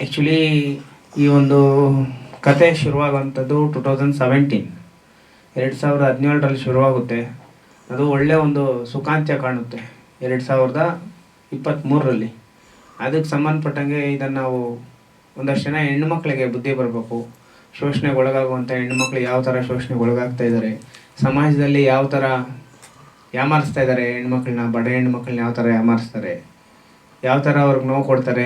Actually ಈ ಒಂದು ಕತೆ ಶುರುವಾಗುವಂಥದ್ದು 2017, 2017ರಲ್ಲಿ ಶುರುವಾಗುತ್ತೆ. ಅದು ಒಳ್ಳೆಯ ಒಂದು ಸುಖಾಂತ್ಯ ಕಾಣುತ್ತೆ 2023ರಲ್ಲಿ. ಅದಕ್ಕೆ ಸಂಬಂಧಪಟ್ಟಂಗೆ ಇದನ್ನು ನಾವು ಒಂದಷ್ಟು ಜನ ಹೆಣ್ಣುಮಕ್ಕಳಿಗೆ ಬುದ್ಧಿ ಬರಬೇಕು. ಶೋಷಣೆಗೆ ಒಳಗಾಗುವಂಥ ಹೆಣ್ಣುಮಕ್ಳು ಯಾವ ಥರ ಶೋಷಣೆಗೆ ಒಳಗಾಗ್ತಾ ಇದ್ದಾರೆ, ಸಮಾಜದಲ್ಲಿ ಯಾವ ಥರ ಯಾಮಾರಿಸ್ತಾ ಇದ್ದಾರೆ ಹೆಣ್ಮಕ್ಳನ್ನ, ಬಡ ಹೆಣ್ಮಕ್ಳನ್ನ ಯಾವ ಥರ ಯಾಮಾರಿಸ್ತಾರೆ, ಯಾವ ಥರ ಅವ್ರಿಗೆ ನೋವು ಕೊಡ್ತಾರೆ,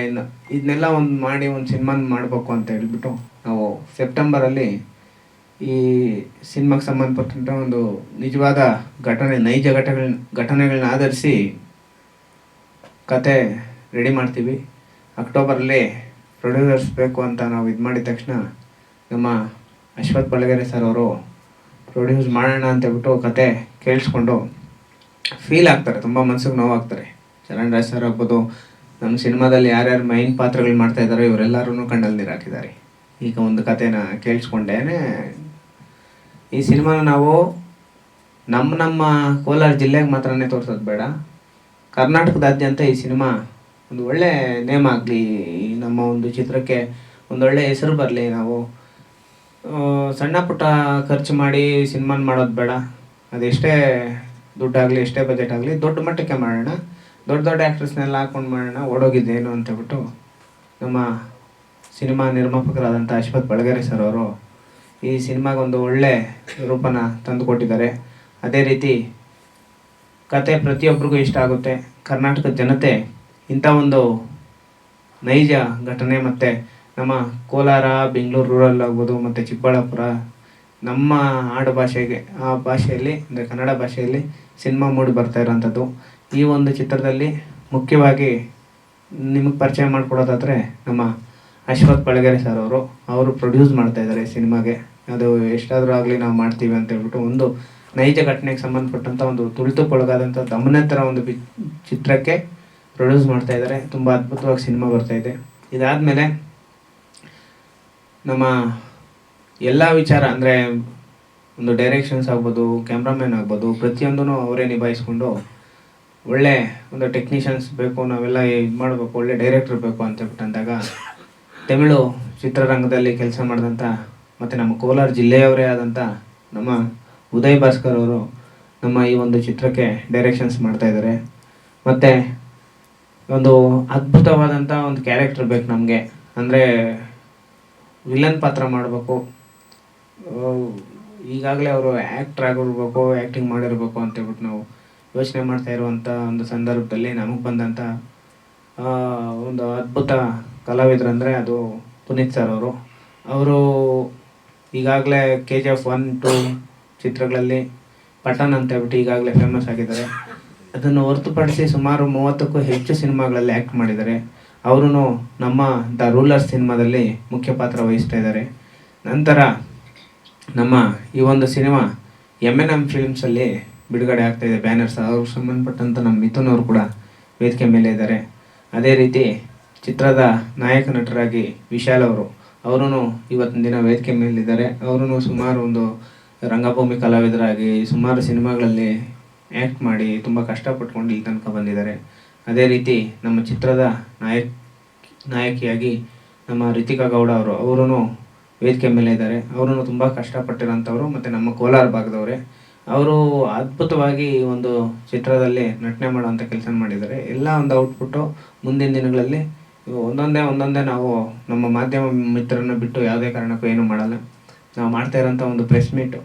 ಇದನ್ನೆಲ್ಲ ಮಾಡಿ ಒಂದು ಸಿನಿಮಾನ ಮಾಡಬೇಕು ಅಂತ ಹೇಳ್ಬಿಟ್ಟು ನಾವು ಸೆಪ್ಟೆಂಬರಲ್ಲಿ ಈ ಸಿನಿಮಾಗೆ ಸಂಬಂಧಪಟ್ಟಂಥ ಒಂದು ನಿಜವಾದ ನೈಜ ಘಟನೆಗಳನ್ನ ಆಧರಿಸಿ ಕತೆ ರೆಡಿ ಮಾಡ್ತೀವಿ. ಅಕ್ಟೋಬರಲ್ಲಿ ಪ್ರೊಡ್ಯೂಸರ್ಸ್ ಬೇಕು ಅಂತ ನಾವು ಇದು ಮಾಡಿದ ತಕ್ಷಣ ನಮ್ಮ ಅಶ್ವಥ್ ಬಳ್ಳಗೆರೆ ಸರ್ ಅವರು ಪ್ರೊಡ್ಯೂಸ್ ಮಾಡೋಣ ಅಂತೇಳ್ಬಿಟ್ಟು ಕತೆ ಕೇಳಿಸ್ಕೊಂಡು ಫೀಲ್ ಆಗ್ತಾರೆ, ತುಂಬ ಮನ್ಸಿಗೆ ನೋವಾಗ್ತಾರೆ. ಚರಣ್ ರಾಜ್ ಸರ್ ಆಗ್ಬೋದು, ನಮ್ಮ ಸಿನಿಮಾದಲ್ಲಿ ಯಾರ್ಯಾರು ಮೈನ್ ಪಾತ್ರಗಳು ಮಾಡ್ತಾ ಇದ್ದಾರೋ ಇವರೆಲ್ಲರೂ ಕಣ್ಣಲ್ಲಿ ನೀರು ಹಾಕಿದ್ದಾರೆ. ಈಗ ಒಂದು ಕತೆನ ಕೇಳಿಸ್ಕೊಂಡೇನೆ ಈ ಸಿನಿಮಾನ ನಾವು ನಮ್ಮ ಕೋಲಾರ ಜಿಲ್ಲೆಗೆ ಮಾತ್ರನೇ ತೋರಿಸೋದು ಬೇಡ, ಕರ್ನಾಟಕದಾದ್ಯಂತ ಈ ಸಿನಿಮಾ ಒಂದು ಒಳ್ಳೆ ನೇಮ್ ಆಗಲಿ, ನಮ್ಮ ಒಂದು ಚಿತ್ರಕ್ಕೆ ಒಂದೊಳ್ಳೆ ಹೆಸರು ಬರಲಿ. ನಾವು ಸಣ್ಣ ಪುಟ್ಟ ಖರ್ಚು ಮಾಡಿ ಸಿನಿಮಾನ ಮಾಡೋದು ಬೇಡ, ಅದೆಷ್ಟೇ ದುಡ್ಡಾಗಲಿ ಎಷ್ಟೇ ಬಜೆಟ್ ಆಗಲಿ ದೊಡ್ಡ ಮಟ್ಟಕ್ಕೆ ಮಾಡೋಣ, ದೊಡ್ಡ ಆ್ಯಕ್ಟ್ರೆಸ್ನೆಲ್ಲ ಹಾಕ್ಕೊಂಡು ಮಾಡೋಣ, ಓಡೋಗಿದ್ದೇನು ಅಂತೇಳ್ಬಿಟ್ಟು ನಮ್ಮ ಸಿನಿಮಾ ನಿರ್ಮಾಪಕರಾದಂಥ ಅಶ್ವಥ್ ಬಳ್ಳಗೆರೆ ಸರ್ ಅವರು ಈ ಸಿನಿಮಾಗೆ ಒಂದು ಒಳ್ಳೆ ರೂಪನ ತಂದು ಕೊಟ್ಟಿದ್ದಾರೆ. ಅದೇ ರೀತಿ ಕತೆ ಪ್ರತಿಯೊಬ್ಬರಿಗೂ ಇಷ್ಟ ಆಗುತ್ತೆ. ಕರ್ನಾಟಕದ ಜನತೆ ಇಂಥ ಒಂದು ನೈಜ ಘಟನೆ ಮತ್ತು ನಮ್ಮ ಕೋಲಾರ, ಬೆಂಗಳೂರು ರೂರಲ್ ಆಗ್ಬೋದು ಮತ್ತು ಚಿಕ್ಕಬಳ್ಳಾಪುರ ನಮ್ಮ ಆಡು ಭಾಷೆಗೆ ಆ ಭಾಷೆಯಲ್ಲಿ ಅಂದರೆ ಕನ್ನಡ ಭಾಷೆಯಲ್ಲಿ ಸಿನಿಮಾ ಮೂಡಿ ಬರ್ತಾ ಇರೋವಂಥದ್ದು. ಈ ಒಂದು ಚಿತ್ರದಲ್ಲಿ ಮುಖ್ಯವಾಗಿ ನಿಮಗೆ ಪರಿಚಯ ಮಾಡಿಕೊಡೋದಾದರೆ ನಮ್ಮ ಅಶ್ವಥ್ ಬಳ್ಳಗೆರೆ ಸರ್ ಅವರು ಪ್ರೊಡ್ಯೂಸ್ ಮಾಡ್ತಾಯಿದ್ದಾರೆ ಸಿನಿಮಾಗೆ. ಅದು ಎಷ್ಟಾದರೂ ಆಗಲಿ ನಾವು ಮಾಡ್ತೀವಿ ಅಂತ ಹೇಳ್ಬಿಟ್ಟು ಒಂದು ನೈಜ ಘಟನೆಗೆ ಸಂಬಂಧಪಟ್ಟಂಥ ಒಂದು ತುಳಿತಕ್ಕೊಳಗಾದಂಥ ದಮನತರ ಒಂದು ಚಿತ್ರಕ್ಕೆ ಪ್ರೊಡ್ಯೂಸ್ ಮಾಡ್ತಾಯಿದ್ದಾರೆ. ತುಂಬ ಅದ್ಭುತವಾಗಿ ಸಿನಿಮಾ ಬರ್ತಾಯಿದೆ. ಇದಾದಮೇಲೆ ನಮ್ಮ ಎಲ್ಲ ವಿಚಾರ ಅಂದರೆ ಒಂದು ಡೈರೆಕ್ಷನ್ಸ್ ಆಗ್ಬೋದು, ಕ್ಯಾಮ್ರಾಮ್ಯಾನ್ ಆಗ್ಬೋದು, ಪ್ರತಿಯೊಂದೂ ಅವರೇ ನಿಭಾಯಿಸ್ಕೊಂಡು ಒಳ್ಳೆ ಒಂದು ಟೆಕ್ನಿಷಿಯನ್ಸ್ ಬೇಕು, ನಾವೆಲ್ಲ ಇದು ಮಾಡಬೇಕು, ಒಳ್ಳೆ ಡೈರೆಕ್ಟ್ರ್ ಬೇಕು ಅಂತ ಹೇಳ್ಬಿಟ್ಟು ಅಂದಾಗ ತಮಿಳು ಚಿತ್ರರಂಗದಲ್ಲಿ ಕೆಲಸ ಮಾಡಿದಂಥ ಮತ್ತು ನಮ್ಮ ಕೋಲಾರ ಜಿಲ್ಲೆಯವರೇ ಆದಂಥ ನಮ್ಮ ಉದಯ್ ಭಾಸ್ಕರ್ ಅವರು ನಮ್ಮ ಈ ಒಂದು ಚಿತ್ರಕ್ಕೆ ಡೈರೆಕ್ಷನ್ಸ್ ಮಾಡ್ತಾಯಿದ್ದಾರೆ. ಮತ್ತು ಒಂದು ಅದ್ಭುತವಾದಂಥ ಒಂದು ಕ್ಯಾರೆಕ್ಟರ್ ಬೇಕು ನಮಗೆ, ಅಂದರೆ ವಿಲನ್ ಪಾತ್ರ ಮಾಡಬೇಕು. ಈಗಾಗಲೇ ಅವರು ಆ್ಯಕ್ಟ್ರ್ ಆಗಿರ್ಬೇಕು, ಆ್ಯಕ್ಟಿಂಗ್ ಮಾಡಿರಬೇಕು ಅಂತೇಳ್ಬಿಟ್ಟು ನಾವು ಯೋಚನೆ ಮಾಡ್ತಾ ಇರುವಂಥ ಒಂದು ಸಂದರ್ಭದಲ್ಲಿ ನಮಗೆ ಬಂದಂಥ ಒಂದು ಅದ್ಭುತ ಕಲಾವಿದರಂದರೆ ಅದು ಪುನೀತ್ ಸರ್ ಅವರು ಈಗಾಗಲೇ KGF 1, 2 ಚಿತ್ರಗಳಲ್ಲಿ ಪಠಾನ್ ಅಂತ ಹೇಳ್ಬಿಟ್ಟು ಈಗಾಗಲೇ ಫೇಮಸ್ ಆಗಿದ್ದಾರೆ. ಅದನ್ನು ಹೊರತುಪಡಿಸಿ ಸುಮಾರು 30ಕ್ಕೂ ಹೆಚ್ಚು ಸಿನಿಮಾಗಳಲ್ಲಿ ಆ್ಯಕ್ಟ್ ಮಾಡಿದ್ದಾರೆ. ಅವರು ನಮ್ಮ ದ ರೂಲರ್ ಸಿನಿಮಾದಲ್ಲಿ ಮುಖ್ಯ ಪಾತ್ರ ವಹಿಸ್ತಾ ಇದ್ದಾರೆ. ನಂತರ ನಮ್ಮ ಈ ಒಂದು ಸಿನಿಮಾ M&M ಫಿಲ್ಮ್ಸಲ್ಲಿ ಬಿಡುಗಡೆ ಆಗ್ತಾಯಿದೆ ಬ್ಯಾನರ್ಸ್. ಅವ್ರಿಗೆ ಸಂಬಂಧಪಟ್ಟಂಥ ನಮ್ಮ ಮಿಥುನ್ ಅವರು ಕೂಡ ವೇದಿಕೆ ಮೇಲೆ ಇದ್ದಾರೆ. ಅದೇ ರೀತಿ ಚಿತ್ರದ ನಾಯಕ ನಟರಾಗಿ ವಿಶಾಲ್ ಅವರು ಇವತ್ತಿನ ದಿನ ವೇದಿಕೆ ಮೇಲಿದ್ದಾರೆ. ಅವರು ಸುಮಾರು ಒಂದು ರಂಗಭೂಮಿ ಕಲಾವಿದರಾಗಿ ಸುಮಾರು ಸಿನಿಮಾಗಳಲ್ಲಿ ಆ್ಯಕ್ಟ್ ಮಾಡಿ ತುಂಬ ಕಷ್ಟಪಟ್ಕೊಂಡು ಇಲ್ಲಿ ತನಕ ಬಂದಿದ್ದಾರೆ. ಅದೇ ರೀತಿ ನಮ್ಮ ಚಿತ್ರದ ನಾಯಕಿಯಾಗಿ ನಮ್ಮ ರಿತಿಕಾ ಗೌಡ ಅವರು ವೇದಿಕೆ ಮೇಲೆ ಇದ್ದಾರೆ. ಅವರು ತುಂಬ ಕಷ್ಟಪಟ್ಟಿರೋಂಥವ್ರು ಮತ್ತು ನಮ್ಮ ಕೋಲಾರ ಭಾಗದವರೇ. ಅವರು ಅದ್ಭುತವಾಗಿ ಒಂದು ಚಿತ್ರದಲ್ಲಿ ನಟನೆ ಮಾಡುವಂಥ ಕೆಲಸ ಮಾಡಿದ್ದಾರೆ. ಎಲ್ಲ ಒಂದು ಔಟ್ಪುಟ್ಟು ಮುಂದಿನ ದಿನಗಳಲ್ಲಿ ಒಂದೊಂದೇ ನಾವು ನಮ್ಮ ಮಾಧ್ಯಮ ಮಿತ್ರರನ್ನ ಬಿಟ್ಟು ಯಾವುದೇ ಕಾರಣಕ್ಕೂ ಏನೂ ಮಾಡಲ್ಲ. ನಾವು ಮಾಡ್ತಾ ಇರೋಂಥ ಒಂದು ಪ್ರೆಸ್ ಮೀಟು,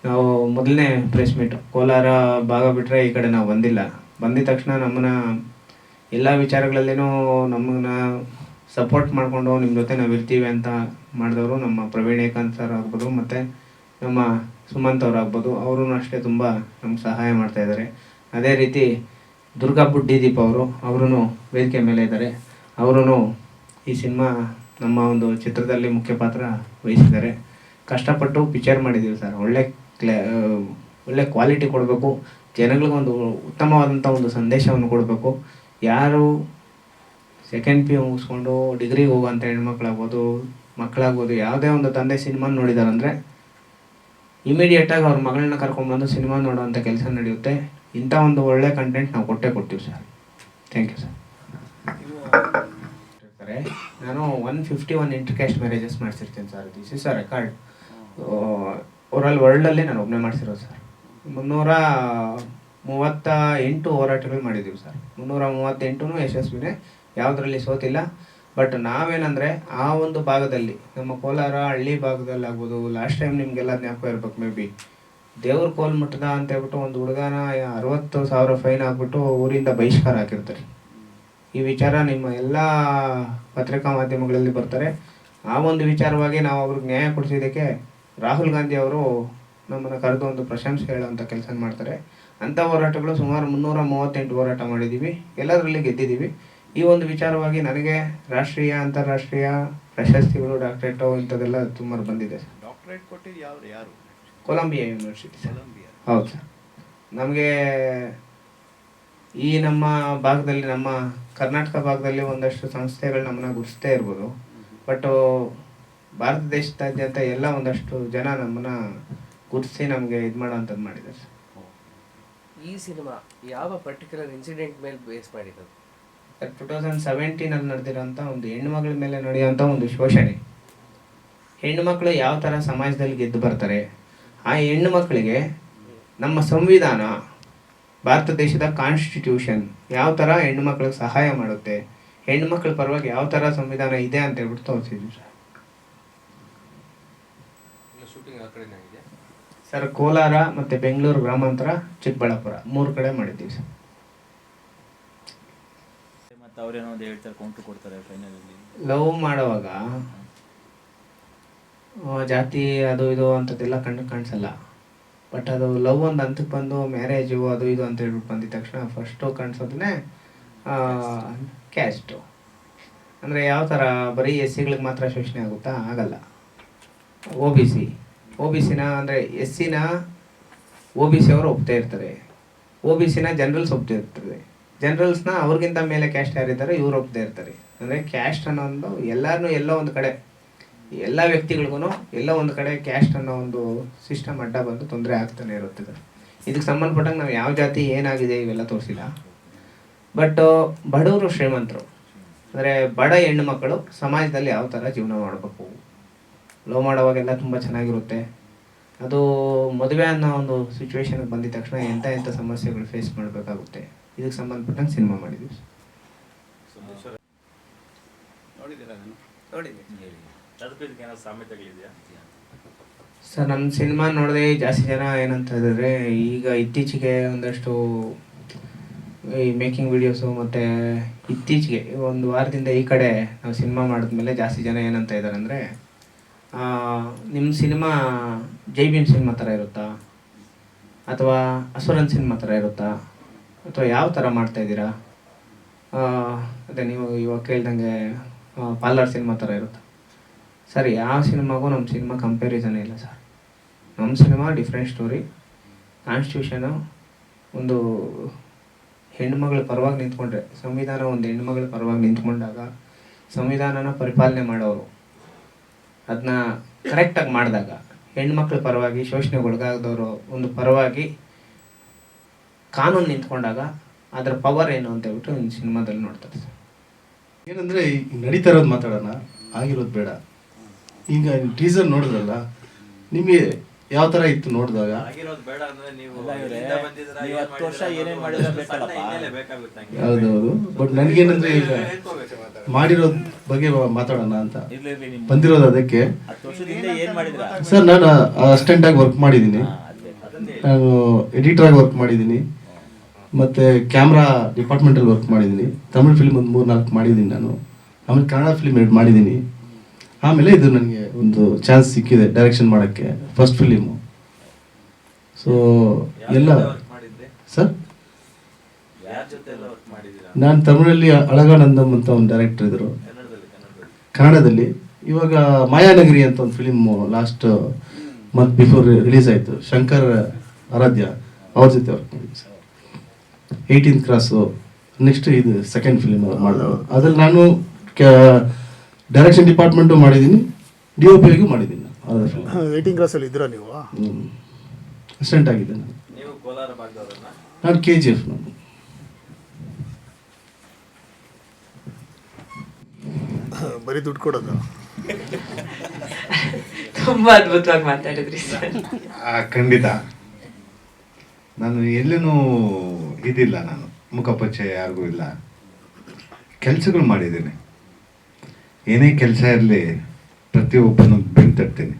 ನಾವು ಮೊದಲನೇ ಪ್ರೆಸ್ ಮೀಟು ಕೋಲಾರ ಭಾಗ ಬಿಟ್ಟರೆ ಈ ಕಡೆ ನಾವು ಬಂದಿದ್ದ ತಕ್ಷಣ ನಮ್ಮನ್ನ ಎಲ್ಲ ವಿಚಾರಗಳಲ್ಲೇನೂ ನಮ್ಮನ್ನ ಸಪೋರ್ಟ್ ಮಾಡಿಕೊಂಡು ನಿಮ್ಮ ಜೊತೆ ನಾವು ಇರ್ತೀವಿ ಅಂತ ಮಾಡಿದವರು ನಮ್ಮ ಪ್ರವೀಣ್ ಏಕಾಂತ್ ಸರ್ ಆಗ್ಬೋದು ಮತ್ತು ನಮ್ಮ ಸುಮಂತ್ ಆಗ್ಬೋದು. ಅವರು ಅಷ್ಟೇ ತುಂಬ ನಮ್ಗೆ ಸಹಾಯ ಮಾಡ್ತಾಯಿದ್ದಾರೆ. ಅದೇ ರೀತಿ ದುರ್ಗಾ ಬುಡ್ಡಿದೀಪ್ ಅವರು ವೇದಿಕೆ ಮೇಲೆ ಇದ್ದಾರೆ. ಅವರು ಈ ಸಿನಿಮಾ ನಮ್ಮ ಒಂದು ಚಿತ್ರದಲ್ಲಿ ಮುಖ್ಯ ಪಾತ್ರ ವಹಿಸಿದ್ದಾರೆ. ಕಷ್ಟಪಟ್ಟು ಪಿಕ್ಚರ್ ಮಾಡಿದ್ದೀವಿ ಸರ್. ಒಳ್ಳೆ ಕ್ವಾಲಿಟಿ ಕೊಡಬೇಕು, ಜನಗಳಿಗೊಂದು ಉತ್ತಮವಾದಂಥ ಒಂದು ಸಂದೇಶವನ್ನು ಕೊಡಬೇಕು. ಯಾರು ಸೆಕೆಂಡ್ PU ಮುಗಿಸ್ಕೊಂಡು ಡಿಗ್ರಿಗೆ ಹೋಗುವಂಥ ಹೆಣ್ಮಕ್ಳಾಗ್ಬೋದು, ಮಕ್ಕಳಾಗ್ಬೋದು, ಯಾವುದೇ ಒಂದು ತಂದೆ ಸಿನಿಮಾ ನೋಡಿದಾರಂದರೆ ಇಮಿಡಿಯೇಟಾಗಿ ಅವ್ರ ಮಗಳನ್ನ ಕರ್ಕೊಂಡ್ಬಂದು ಸಿನಿಮಾ ನೋಡೋವಂಥ ಕೆಲಸ ನಡೆಯುತ್ತೆ. ಇಂಥ ಒಂದು ಒಳ್ಳೆ ಕಂಟೆಂಟ್ ನಾವು ಕೊಟ್ಟೇ ಕೊಡ್ತೀವಿ ಸರ್. Thank you sir. ಅಂದರೆ ನಾನು 151 ಇಂಟರ್ಕ್ಯಾಸ್ಟ್ ಮ್ಯಾರೇಜಸ್ ಮಾಡಿಸಿರ್ತೀನಿ sir. This is a record. Overall ವರ್ಲ್ಡಲ್ಲೇ ನಾನು ಒಬ್ಬನೇ ಮಾಡಿಸಿರೋದು ಸರ್. 338 ಹೋರಾಟಗಳು ಮಾಡಿದ್ದೀವಿ ಸರ್. 338 ಯಶಸ್ವಿನೇ, ಯಾವುದರಲ್ಲಿ ಸೋತಿಲ್ಲ. ಬಟ್ ನಾವೇನಂದರೆ ಆ ಒಂದು ಭಾಗದಲ್ಲಿ, ನಮ್ಮ ಕೋಲಾರ ಹಳ್ಳಿ ಭಾಗದಲ್ಲಿ ಆಗ್ಬೋದು, ಲಾಸ್ಟ್ ಟೈಮ್ ನಿಮಗೆಲ್ಲ ಜ್ಞಾಪಕ ಇರ್ಬೇಕು ಮೇ ಬಿ, ದೇವ್ರ ಕೋಲ್ ಮುಟ್ಟದ ಅಂತ ಹೇಳ್ಬಿಟ್ಟು ಒಂದು ಹುಡುಗನ 60,000 ಫೈನ್ ಹಾಕ್ಬಿಟ್ಟು ಊರಿಂದ ಬಹಿಷ್ಕಾರ ಹಾಕಿರ್ತಾರೆ. ಈ ವಿಚಾರ ನಿಮ್ಮ ಎಲ್ಲ ಪತ್ರಿಕಾ ಮಾಧ್ಯಮಗಳಲ್ಲಿ ಬರ್ತಾರೆ. ಆ ಒಂದು ವಿಚಾರವಾಗಿ ನಾವು ಅವ್ರಿಗೆ ನ್ಯಾಯ ಕೊಡಿಸಿದ್ದಕ್ಕೆ ರಾಹುಲ್ ಗಾಂಧಿ ಅವರು ನಮ್ಮನ್ನು ಕರೆದು ಒಂದು ಪ್ರಶಂಸೆ ಹೇಳೋಂಥ ಕೆಲಸ ಮಾಡ್ತಾರೆ. ಅಂಥ ಹೋರಾಟಗಳು ಸುಮಾರು 338 ಹೋರಾಟ ಮಾಡಿದ್ದೀವಿ, ಎಲ್ಲದರಲ್ಲಿ ಗೆದ್ದಿದ್ದೀವಿ. ಈ ಒಂದು ವಿಚಾರವಾಗಿ ನನಗೆ ರಾಷ್ಟ್ರೀಯ ಅಂತಾರಾಷ್ಟ್ರೀಯ ಪ್ರಶಸ್ತಿಗಳು, ಡಾಕ್ಟ್ರೇಟು ಇಂಥದ್ದೆಲ್ಲ ಸುಮಾರು ಬಂದಿದೆ ಸರ್. ಡಾಕ್ಟ್ರೇಟ್ ಕೊಟ್ಟಿದ್ದು ಯಾರು? Columbia University sir. ಹೌದು ಸರ್. ನಮಗೆ ಈ ನಮ್ಮ ಭಾಗದಲ್ಲಿ, ನಮ್ಮ ಕರ್ನಾಟಕ ಭಾಗದಲ್ಲಿ ಒಂದಷ್ಟು ಸಂಸ್ಥೆಗಳು ನಮ್ಮನ್ನ ಗುರುತಿಸ್ತೇ ಇರ್ಬೋದು. ಬಟ್ ಭಾರತ ದೇಶದಾದ್ಯಂತ ಎಲ್ಲ ಒಂದಷ್ಟು ಜನ ನಮ್ಮನ್ನ ಗುರುತಿಸಿ ನಮಗೆ ಇದು ಮಾಡೋಂಥದ್ದು ಮಾಡಿದ್ದಾರೆ ಸರ್. ಈ ಸಿನಿಮಾ ಯಾವ ಪರ್ಟಿಕ್ಯುಲರ್ ಇನ್ಸಿಡೆಂಟ್ ಮೇಲೆ ಬೇಸ್ ಮಾಡಿರೋದು? 2017 ನಡೆದಿರೋಂಥ ಒಂದು ಹೆಣ್ಣುಮಗಳ ಮೇಲೆ ನಡೆಯುವಂಥ ಒಂದು ಶೋಷಣೆ. ಹೆಣ್ಣುಮಕ್ಕಳು ಯಾವ ಥರ ಸಮಾಜದಲ್ಲಿ ಗೆದ್ದು ಬರ್ತಾರೆ, ಆ ಹೆಣ್ಣು ಮಕ್ಕಳಿಗೆ ನಮ್ಮ ಸಂವಿಧಾನ, ಭಾರತ ದೇಶದ ಕಾನ್ಸ್ಟಿಟ್ಯೂಷನ್ ಯಾವ ಥರ ಹೆಣ್ಣು ಮಕ್ಕಳಿಗೆ ಸಹಾಯ ಮಾಡುತ್ತೆ, ಹೆಣ್ಣು ಮಕ್ಕಳ ಪರವಾಗಿ ಯಾವ ಥರ ಸಂವಿಧಾನ ಇದೆ ಅಂತ ಹೇಳ್ಬಿಟ್ಟು ತೋರಿಸಿದ್ವಿ ಸರ್. ಸರ್ ಕೋಲಾರ ಮತ್ತು ಬೆಂಗಳೂರು ಗ್ರಾಮಾಂತರ, ಚಿಕ್ಕಬಳ್ಳಾಪುರ 3 ಕಡೆ ಮಾಡಿದ್ದೀವಿ ಸರ್. ಮತ್ತೆ ಅವರೇನೋ ಒಂದು ಹೇಳ್ತಾರೆ, ಕೌಂಟರ್ ಕೊಡ್ತಾರೆ ಫೈನಲಲ್ಲಿ. ಲವ್ ಮಾಡುವಾಗ ಜಾತಿ ಅದು ಇದು ಅಂಥದ್ದೆಲ್ಲ ಕಾಣಿಸಲ್ಲ. ಬಟ್ ಅದು ಲವ್ ಒಂದು ಹಂತಕ್ಕೆ ಬಂದು ಮ್ಯಾರೇಜು ಅದು ಇದು ಅಂತ ಹೇಳ್ಬಿಟ್ಟು ಬಂದಿದ ತಕ್ಷಣ ಫಸ್ಟು ಕಾಣಿಸೋದನ್ನೇ ಕ್ಯಾಸ್ಟು. ಅಂದರೆ ಯಾವ ಥರ ಬರೀ SC-ಗಳಿಗೆ ಮಾತ್ರ ಶೋಷಣೆ ಆಗುತ್ತಾ? ಆಗಲ್ಲ. ಒ ಬಿ ಸಿನ ಅಂದರೆ SC-ನ OBC ಅವರು ಒಪ್ತಾ ಇರ್ತಾರೆ, OBC-ನ ಜನರಲ್ಸ್ ಒಪ್ತಾ ಇರ್ತದೆ, ಜನರಲ್ಸ್ನ ಅವ್ರಿಗಿಂತ ಮೇಲೆ ಕ್ಯಾಸ್ಟ್ ಯಾರಿದ್ದಾರೆ ಇವ್ರು ಒಪ್ತಾ ಇರ್ತಾರೆ. ಅಂದರೆ ಕ್ಯಾಸ್ಟ್ ಅನ್ನೋ ಒಂದು ಎಲ್ಲರೂ ಎಲ್ಲೋ ಒಂದು ಕಡೆ, ಎಲ್ಲ ವ್ಯಕ್ತಿಗಳಿಗೂ ಎಲ್ಲ ಒಂದು ಕಡೆ ಕ್ಯಾಸ್ಟ್ ಅನ್ನೋ ಒಂದು ಸಿಸ್ಟಮ್ ಅಡ್ಡ ಬಂದು ತೊಂದರೆ ಆಗ್ತಾನೆ ಇರುತ್ತೆ. ಇದಕ್ಕೆ ಸಂಬಂಧಪಟ್ಟಂಗೆ ನಾವು ಯಾವ ಜಾತಿ ಏನಾಗಿದೆ ಇವೆಲ್ಲ ತೋರಿಸಿಲ್ಲ. ಬಟ್ ಬಡವರು ಶ್ರೀಮಂತರು, ಅಂದರೆ ಬಡ ಹೆಣ್ಣು ಮಕ್ಕಳು ಸಮಾಜದಲ್ಲಿ ಯಾವ ಥರ ಜೀವನ ಮಾಡಬೇಕು, ಲವ್ ಮಾಡೋವಾಗೆಲ್ಲ ತುಂಬ ಚೆನ್ನಾಗಿರುತ್ತೆ. ಅದು ಮದುವೆ ಅನ್ನೋ ಒಂದು ಸಿಚುವೇಶನ್ಗೆ ಬಂದಿದ ತಕ್ಷಣ ಎಂಥ ಸಮಸ್ಯೆಗಳು ಫೇಸ್ ಮಾಡಬೇಕಾಗುತ್ತೆ. ಇದಕ್ಕೆ ಸಂಬಂಧಪಟ್ಟಂಗೆ ಸಿನಿಮಾ ಮಾಡಿದ್ವಿ. ಸರ್ ನಮ್ಮ ಸಿನಿಮಾ ನೋಡಿದೆ ಜಾಸ್ತಿ ಜನ ಏನಂತ ಹೇಳಿದ್ರೆ, ಈಗ ಇತ್ತೀಚೆಗೆ ಒಂದಷ್ಟು ಈ ಮೇಕಿಂಗ್ ವಿಡಿಯೋಸು ಮತ್ತು ಇತ್ತೀಚೆಗೆ ಒಂದು ವಾರದಿಂದ ಈ ಕಡೆ ನಾವು ಸಿನಿಮಾ ಮಾಡಿದ್ಮೇಲೆ ಜಾಸ್ತಿ ಜನ ಏನಂತ ಇದ್ದಾರೆ ಅಂದರೆ, ನಿಮ್ಮ ಸಿನಿಮಾ ಜೈ ಭೀಮ್ ಸಿನಿಮಾ ಥರ ಇರುತ್ತಾ, ಅಥವಾ ಅಸುರನ್ ಸಿನಿಮಾ ಥರ ಇರುತ್ತಾ, ಅಥವಾ ಯಾವ ಥರ ಮಾಡ್ತಾಯಿದ್ದೀರಾ, ಅದೇ ನೀವು ಇವಾಗ ಕೇಳ್ದಂಗೆ ಪಾರ್ಲರ್ ಸಿನಿಮಾ ಥರ ಇರುತ್ತೆ. ಸರ್ ಯಾವ ಸಿನಿಮಾಗೂ ನಮ್ಮ ಸಿನಿಮಾ ಕಂಪ್ಯಾರಿಸನೇ ಇಲ್ಲ ಸರ್. ನಮ್ಮ ಸಿನಿಮಾ ಡಿಫ್ರೆಂಟ್ ಸ್ಟೋರಿ. ಕಾನ್ಸ್ಟಿಟ್ಯೂಷನು ಒಂದು ಹೆಣ್ಣುಮಗಳ ಪರವಾಗಿ ನಿಂತ್ಕೊಂಡ್ರೆ, ಸಂವಿಧಾನ ಒಂದು ಹೆಣ್ಣುಮಗಳ ಪರವಾಗಿ ನಿಂತ್ಕೊಂಡಾಗ ಸಂವಿಧಾನನ ಪರಿಪಾಲನೆ ಮಾಡೋರು ಅದನ್ನ ಕರೆಕ್ಟಾಗಿ ಮಾಡಿದಾಗ, ಹೆಣ್ಮಕ್ಳ ಪರವಾಗಿ ಶೋಷಣೆಗೊಳಗಾದವರು ಒಂದು ಪರವಾಗಿ ಕಾನೂನು ನಿಂತ್ಕೊಂಡಾಗ ಅದರ ಪವರ್ ಏನು ಅಂತ ಹೇಳ್ಬಿಟ್ಟು ಒಂದು ಸಿನಿಮಾದಲ್ಲಿ ನೋಡ್ತಾರೆ ಸರ್. ಏನಂದರೆ ನಡೀತಾ ಇರೋದು ಮಾತಾಡೋಣ, ಆಗಿರೋದು ಬೇಡ. ಈಗ ಟೀಸರ್ ನೋಡಿದ್ರಲ್ಲ, ನಿಮಗೆ ಯಾವ ಥರ ಇತ್ತು ನೋಡಿದಾಗ? ಹೌದೌದು. ಬಟ್ ನನಗೇನಂದರೆ ಈಗ ಮಾಡಿರೋದ್ ಬಗ್ಗೆ ಮಾತಾಡೋಣ ಅಂತ ಬಂದಿರೋದು. ಅದಕ್ಕೆ ಸರ್ ನಾನು ಅಸಿಸ್ಟೆಂಟಾಗಿ ವರ್ಕ್ ಮಾಡಿದ್ದೀನಿ, ನಾನು ಎಡಿಟರಾಗಿ ವರ್ಕ್ ಮಾಡಿದ್ದೀನಿ, ಮತ್ತು ಕ್ಯಾಮ್ರಾ ಡಿಪಾರ್ಟ್ಮೆಂಟಲ್ಲಿ ವರ್ಕ್ ಮಾಡಿದ್ದೀನಿ. ತಮಿಳ್ ಫಿಲ್ಮ್ ಒಂದು 3-4 ಮಾಡಿದ್ದೀನಿ ನಾನು. ಆಮೇಲೆ ಕನ್ನಡ ಫಿಲ್ಮ್ 2 ಮಾಡಿದ್ದೀನಿ. ಆಮೇಲೆ ಇದು ನನಗೆ ಒಂದು ಚಾನ್ಸ್ ಸಿಕ್ಕಿದೆ ಡೈರೆಕ್ಷನ್ ಮಾಡೋಕ್ಕೆ, ಫಸ್ಟ್ ಫಿಲಿಮು. ಸೊ ಎಲ್ಲ ಸರ್ ನಾನು ತಮಿಳಲ್ಲಿ ಅಳಗಾನಂದಂ ಅಂತ ಒಂದು ಡೈರೆಕ್ಟರ್ ಇದ್ದರು, ಕನ್ನಡದಲ್ಲಿ ಇವಾಗ ಮಾಯಾನಗರಿ ಅಂತ ಒಂದು film last month before release ಆಯಿತು, ಶಂಕರ್ ಆರಾಧ್ಯ ಅವ್ರ ಜೊತೆ ವರ್ಕ್ ಮಾಡಿದ್ದೀನಿ ಸರ್. 18th ಕ್ರಾಸು ನೆಕ್ಸ್ಟ್ ಇದು ಸೆಕೆಂಡ್ ಫಿಲಿಮ್ ಮಾಡೋದು. ಅದ್ರಲ್ಲಿ ನಾನು ಡೈರೆಕ್ಷನ್ ಡಿಪಾರ್ಟ್ಮೆಂಟು ಮಾಡಿದ್ದೀನಿ, DOP ಮಾಡಿದ್ದೀನಿ. 18 ಕ್ರಾಸಲ್ಲಿ ಇದ್ದೀರಾ ನೀವು? ಅಸಿಸ್ಟೆಂಟ್ ಆಗಿದ್ದೆ ನಾನು. ನಾನು KGF. ನಾನು ಬರೀ ದುಡ್ಡು ಕೊಡೋದು. ತುಂಬಾ ಅದ್ಭುತವಾಗಿ ಮಾತಾಡಿದ್ರಿ ಸರ್. ಖಂಡಿತ. ನಾನು ಎಲ್ಲೂ ಇದಿಲ್ಲ, ನಾನು ಮುಖಪರಿಚಯ ಯಾರಿಗೂ ಇಲ್ಲ. ಕೆಲಸಗಳು ಮಾಡಿದ್ದೀನಿ. ಏನೇ ಕೆಲಸ ಇರಲಿ ಪ್ರತಿಯೊಬ್ಬನು ಬೆನ್ನು ತಟ್ತೀನಿ.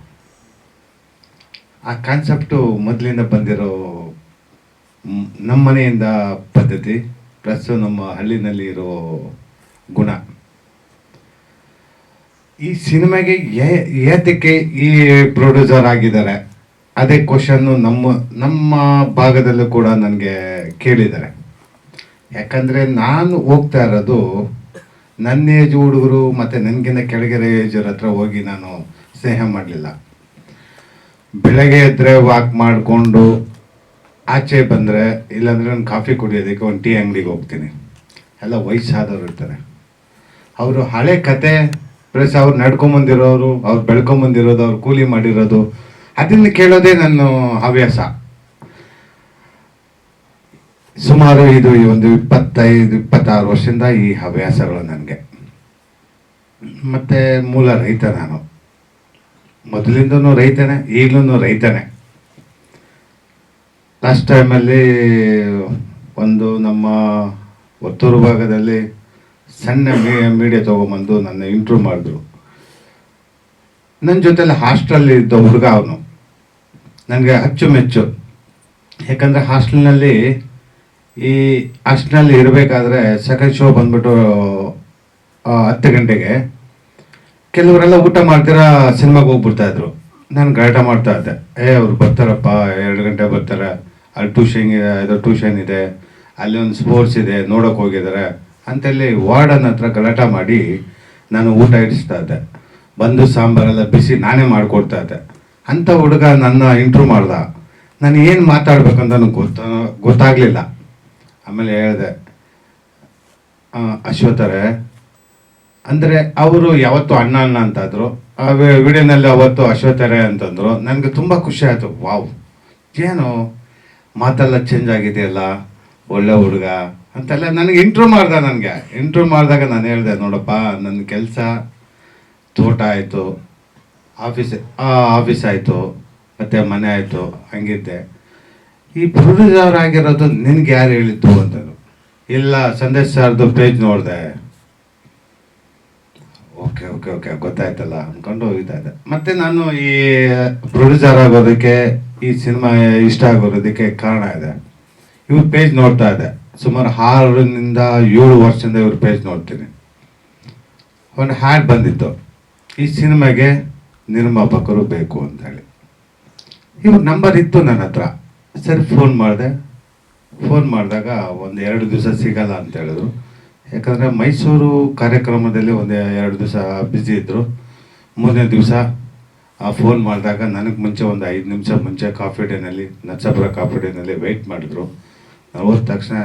ಆ ಕಾನ್ಸೆಪ್ಟು ಮೊದಲಿಂದ ಬಂದಿರೋ ನಮ್ಮ ಮನೆಯಿಂದ ಪದ್ಧತಿ ಪ್ಲಸ್ ನಮ್ಮ ಹಳ್ಳಿನಲ್ಲಿ ಇರೋ ಗುಣ. ಈ ಸಿನಿಮಾಗೆ ಏತಕ್ಕೆ ಈ ಪ್ರೊಡ್ಯೂಸರ್ ಆಗಿದ್ದಾರೆ ಅದೇ ಕ್ವಶನ್ನು ನಮ್ಮ ಭಾಗದಲ್ಲೂ ಕೂಡ ನನಗೆ ಕೇಳಿದ್ದಾರೆ. ಯಾಕಂದರೆ ನಾನು ಹೋಗ್ತಾ ಇರೋದು ನನ್ನ ಏಜ್ ಹುಡುಗರು ಮತ್ತು ನನಗಿಂತ ಕೆಳಗಿರೋ ಏಜರ ಹತ್ರ ಹೋಗಿ ನಾನು ಸ್ನೇಹ ಮಾಡಲಿಲ್ಲ. ಬೆಳಗ್ಗೆ ಎದ್ದರೆ ವಾಕ್ ಮಾಡಿಕೊಂಡು ಆಚೆ ಬಂದರೆ, ಇಲ್ಲಾಂದರೆ ಒಂದು ಕಾಫಿ ಕುಡಿಯೋದಕ್ಕೆ ಒಂದು ಟೀ ಅಂಗಡಿಗೆ ಹೋಗ್ತೀನಿ. ಎಲ್ಲ ವಯಸ್ಸಾದವರು ಇರ್ತಾರೆ. ಅವರು ಹಳೆ ಕತೆ ಪ್ಲಸ್ ಅವ್ರು ನಡ್ಕೊಂಬಂದಿರೋರು, ಅವ್ರು ಬೆಳ್ಕೊಂಬಂದಿರೋದು, ಅವ್ರು ಕೂಲಿ ಮಾಡಿರೋದು, ಅದನ್ನು ಕೇಳೋದೇ ನನ್ನ ಹವ್ಯಾಸ. ಸುಮಾರು ಇದು ಒಂದು 25-26 ವರ್ಷದಿಂದ ಈ ಹವ್ಯಾಸಗಳು ನನಗೆ. ಮತ್ತು ಮೂಲ ರೈತ ನಾನು. ಮೊದಲಿಂದನೂ ರೈತನೇ, ಈಗಲೂ ರೈತನೇ. ಲಾಸ್ಟ್ ಟೈಮಲ್ಲಿ ಒಂದು ನಮ್ಮ ಒತ್ತೂರು ಭಾಗದಲ್ಲಿ ಸಣ್ಣ ಮೀಡಿಯಾ ತೊಗೊಂಬಂದು ನನ್ನ ಇಂಟ್ರ್ಯೂ ಮಾಡಿದ್ರು. ನನ್ನ ಜೊತೆಲಿ ಹಾಸ್ಟೆಲ್ ಇದ್ದ ಹುಡುಗ ಅವನು ನನಗೆ ಅಚ್ಚುಮೆಚ್ಚು. ಯಾಕಂದರೆ ಹಾಸ್ಟೆಲ್ನಲ್ಲಿ ಇರಬೇಕಾದ್ರೆ ಸೆಕೆಂಡ್ ಶೋ ಬಂದ್ಬಿಟ್ಟು 10 ಗಂಟೆಗೆ ಕೆಲವರೆಲ್ಲ ಊಟ ಮಾಡ್ತೀರಾ ಸಿನಿಮಾಗೆ ಹೋಗ್ಬಿಡ್ತಾಯಿದ್ರು. ನಾನು ಗಲಾಟೆ ಮಾಡ್ತಾ ಇದ್ದೆ, ಅವ್ರು ಬರ್ತಾರಪ್ಪ 2 ಗಂಟೆ ಬರ್ತಾರೆ, ಅಲ್ಲಿ ಟ್ಯೂಷನ್ ಇದೆ, ಅಲ್ಲಿ ಒಂದು ಸ್ಪೋರ್ಟ್ಸ್ ಇದೆ, ನೋಡೋಕೆ ಹೋಗಿದ್ದಾರೆ ಅಂತೇಳಿ ವಾರ್ಡನ್ ಹತ್ರ ಗಲಾಟೆ ಮಾಡಿ ನಾನು ಊಟ ಇಡಿಸ್ತಾ ಇದ್ದೆ. ಬಂದು ಸಾಂಬಾರೆಲ್ಲ ಬಿಸಿ ನಾನೇ ಮಾಡಿಕೊಡ್ತಾ ಇದ್ದೆ. ಅಂಥ ಹುಡುಗ ನನ್ನ ಇಂಟ್ರ್ಯೂ ಮಾಡ್ದ. ನಾನು ಏನು ಮಾತಾಡ್ಬೇಕಂತ ನನಗೆ ಗೊತ್ತಾಗಲಿಲ್ಲ. ಆಮೇಲೆ ಹೇಳಿದೆ, ಅಶ್ವಥರೇ ಅಂದರೆ ಅವರು ಯಾವತ್ತು ಅಣ್ಣ ಅಂತಾದ್ರು, ವಿಡಿಯೋನಲ್ಲಿ ಅವತ್ತು ಅಶ್ವಥರೇ ಅಂತಂದರು. ನನಗೆ ತುಂಬ ಖುಷಿ ಆಯಿತು. ವಾವ್, ಏನು ಮಾತೆಲ್ಲ ಚೇಂಜ್ ಆಗಿದೆಯಲ್ಲ, ಒಳ್ಳೆ ಹುಡುಗ ಅಂತೆಲ್ಲ ನನಗೆ ಇಂಟ್ರ್ಯೂ ಮಾಡಿದಾಗ ನಾನು ಹೇಳಿದೆ, ನೋಡಪ್ಪ ನನ್ನ ಕೆಲಸ ತೋಟ ಆಯಿತು, ಆಫೀಸ್ ಆಯಿತು, ಮತ್ತು ಮನೆ ಆಯಿತು, ಹಂಗಿದ್ದೆ. ಈ ಪ್ರೊಡ್ಯೂಸರ್ ಆಗಿರೋದು ನಿನಗೆ ಯಾರು ಹೇಳಿದ್ದು ಅಂತಂದರು. ಇಲ್ಲ, ಸಂದೇಶ್ ಸರ್ದು ಪೇಜ್ ನೋಡಿದೆ. ಓಕೆ ಓಕೆ ಓಕೆ ಗೊತ್ತಾಯ್ತಲ್ಲ ಅಂದ್ಕೊಂಡು ಇದ್ದಾಯಿದೆ. ಮತ್ತು ನಾನು ಈ ಪ್ರೊಡ್ಯೂಸರ್ ಆಗೋದಕ್ಕೆ, ಈ ಸಿನಿಮಾ ಇಷ್ಟ ಆಗೋದಕ್ಕೆ ಕಾರಣ ಇದೆ. ಇವ್ರ ಪೇಜ್ ನೋಡ್ತಾ ಇದ್ದೆ. ಸುಮಾರು 6-7 ವರ್ಷದಿಂದ ಇವ್ರ ಪೇಜ್ ನೋಡ್ತೀನಿ. ಒಂದು ಹ್ಯಾಡ್ ಬಂದಿತ್ತು, ಈ ಸಿನಿಮಾಗೆ ನಿರ್ಮಾಪಕರು ಬೇಕು ಅಂತ ಹೇಳಿ. ಇವ್ರ ನಂಬರ್ ಇತ್ತು ನನ್ನ ಹತ್ರ. ಸರಿ ಫೋನ್ ಮಾಡಿದಾಗ 1-2 ದಿವಸ ಸಿಗಲ್ಲ ಅಂತ ಹೇಳಿದ್ರು. ಯಾಕಂದರೆ ಮೈಸೂರು ಕಾರ್ಯಕ್ರಮದಲ್ಲಿ 1-2 ದಿವಸ ಬ್ಯುಸಿ ಇದ್ದರು. 3ನೇ ದಿವಸ ಫೋನ್ ಮಾಡಿದಾಗ ನನಗೆ ಮುಂಚೆ ಒಂದು 5 ನಿಮಿಷ ಮುಂಚೆ ಕಾಫಿ ಡೇನಲ್ಲಿ, ನರಸಾಪುರ ಕಾಫಿ ಡೇನಲ್ಲಿ ವೆಯ್ಟ್ ಮಾಡಿದ್ರು. ನಾನು ಹೋದ ತಕ್ಷಣ